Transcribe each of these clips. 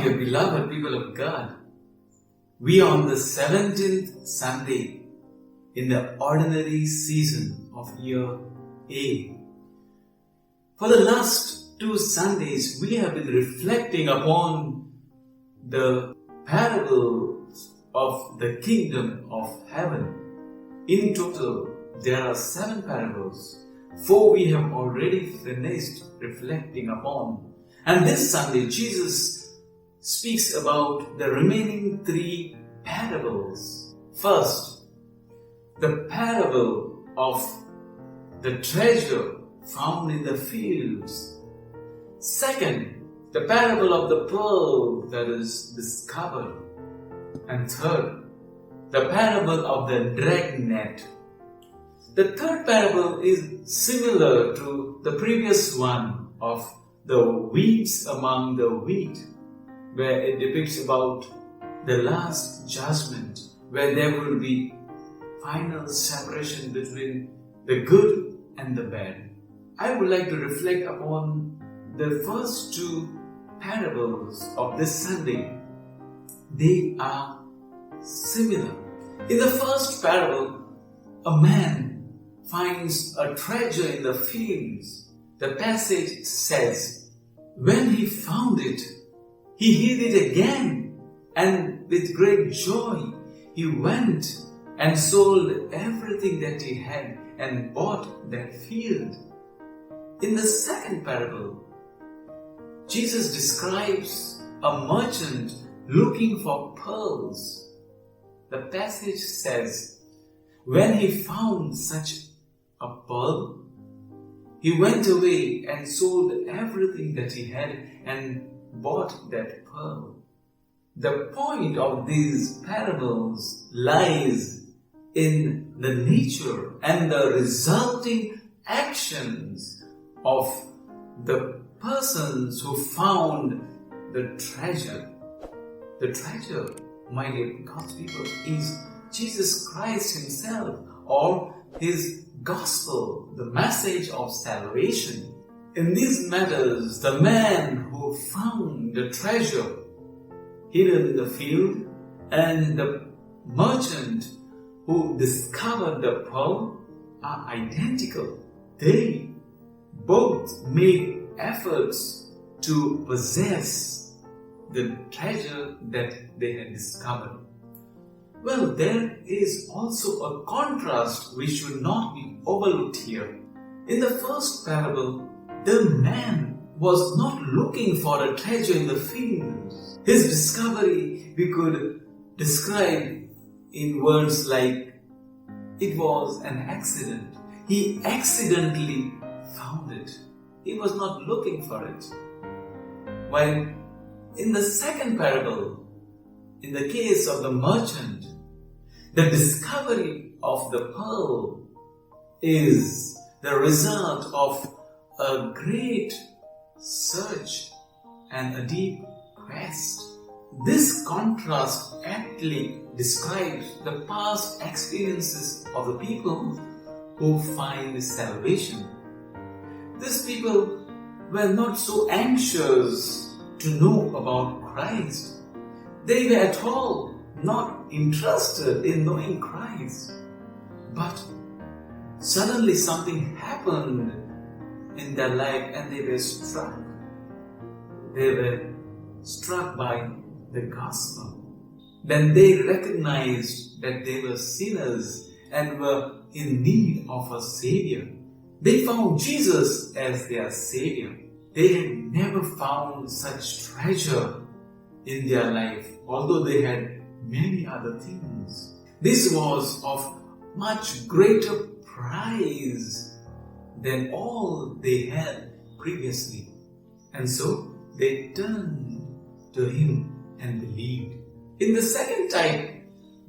dear beloved people of God, we are on the 17th Sunday in the ordinary season of year A. For the last 2 Sundays, we have been reflecting upon the parables of the kingdom of heaven. In total, there are 7 parables. 4 we have already finished reflecting upon. And this Sunday, Jesus speaks about the remaining 3 parables. First, the parable of the treasure found in the fields. Second, the parable of the pearl that is discovered. And third, the parable of the dragnet. The third parable is similar to the previous one of the weeds among the wheat, where it depicts about the last judgment, where there will be final separation between the good and the bad. I would like to reflect upon the first 2 parables of this Sunday. They are similar. In the first parable, a man finds a treasure in the fields. The passage says, when he found it, he hid it again, and with great joy he went and sold everything that he had and bought that field. In the second parable, Jesus describes a merchant looking for pearls. The passage says, when he found such a pearl, he went away and sold everything that he had and bought that pearl. The point of these parables lies in the nature and the resulting actions of the persons who found the treasure. The treasure, my dear God's people, is Jesus Christ Himself, or His gospel, the message of salvation. In these matters, the man who found the treasure hidden in the field and the merchant who discovered the pearl are identical. They both made efforts to possess the treasure that they had discovered. Well, there is also a contrast which should not be overlooked here. In the first parable, the man was not looking for a treasure in the fields. His discovery we could describe in words like, it was an accident. He accidentally found it. He was not looking for it. While in the second parable, in the case of the merchant, the discovery of the pearl is the result of a great search and a deep quest. This contrast aptly describes the past experiences of the people who find salvation. These people were not so anxious to know about Christ. They were at all not interested in knowing Christ. But suddenly something happened in their life and they were struck. They were struck by the gospel. Then they recognized that they were sinners and were in need of a Savior. They found Jesus as their Savior. They had never found such treasure in their life, although they had many other things. This was of much greater price than all they had previously. And so they turned to Him and believed. In the second type,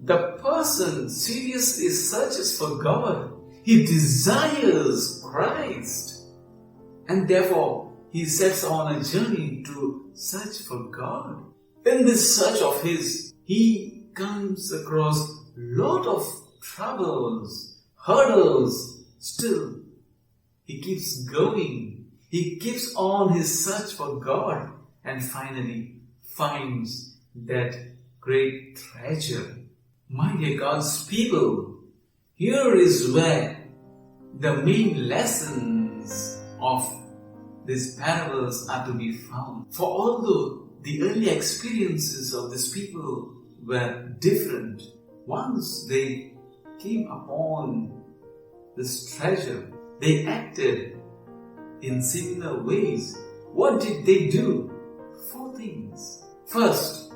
the person seriously searches for God. He desires Christ, and therefore he sets on a journey to search for God. In this search of his, he comes across a lot of troubles, hurdles. Still, he keeps going. He keeps on his search for God and finally finds that great treasure. My dear God's people, here is where the main lessons of these parables are to be found. For although the early experiences of these people were different, once they came upon this treasure, they acted in similar ways. What did they do? 4 things. First,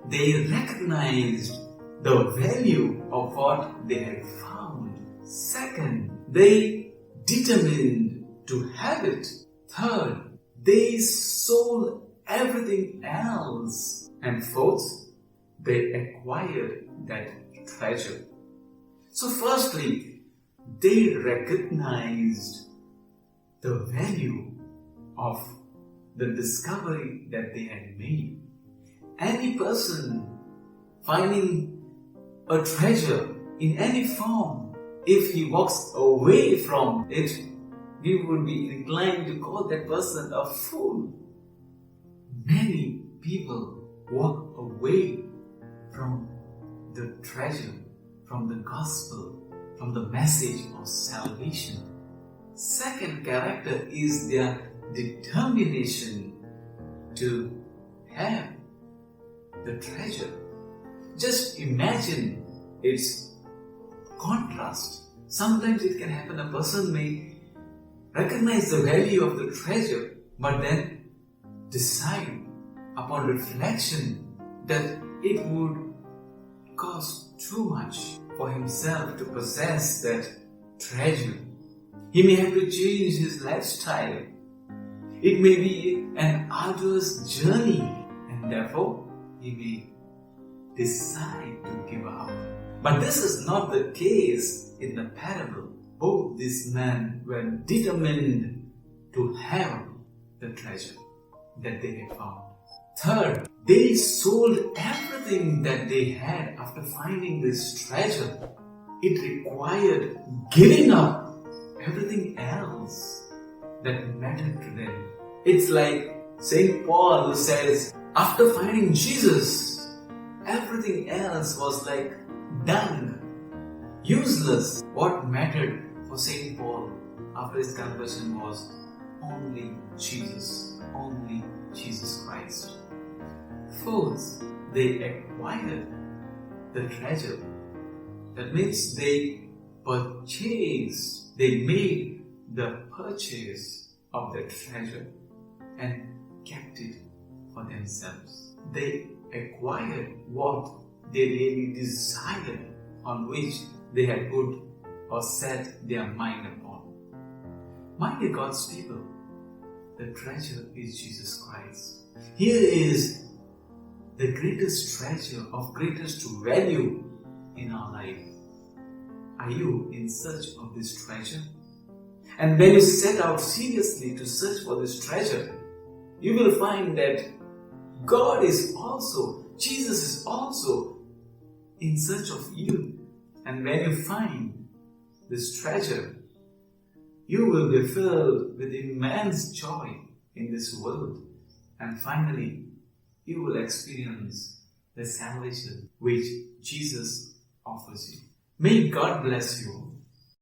they recognized the value of what they had found. Second, they determined to have it. Third, they sold everything else. And fourth, they acquired that treasure. So firstly, they recognized the value of the discovery that they had made. Any person finding a treasure in any form, if he walks away from it, we would be inclined to call that person a fool. Many people walk away from the treasure, from the gospel, from the message of salvation. Second character is their determination to have the treasure. Just imagine its contrast. Sometimes it can happen, a person may recognize the value of the treasure, but then decide upon reflection that it would cost too much for himself to possess that treasure. He may have to change his lifestyle. It may be an arduous journey, and therefore he may decide to give up. But this is not the case in the parable. Both these men were determined to have the treasure that they had found. Third, they sold everything that they had after finding this treasure. It required giving up everything else that mattered to them. It's like St. Paul who says, after finding Jesus, everything else was like dung, useless. What mattered for St. Paul after his conversion was only Jesus Christ. Fourth, they acquired the treasure. That means they purchased, they made the purchase of the treasure and kept it for themselves. They acquired what they really desired, on which they had put or set their mind upon. My dear God's people, the treasure is Jesus Christ. Here is the greatest treasure of greatest value in our life. Are you in search of this treasure? And when you set out seriously to search for this treasure, you will find that God is also, Jesus is also in search of you. And when you find this treasure, you will be filled with immense joy in this world. And finally, you will experience the salvation which Jesus offers you. May God bless you.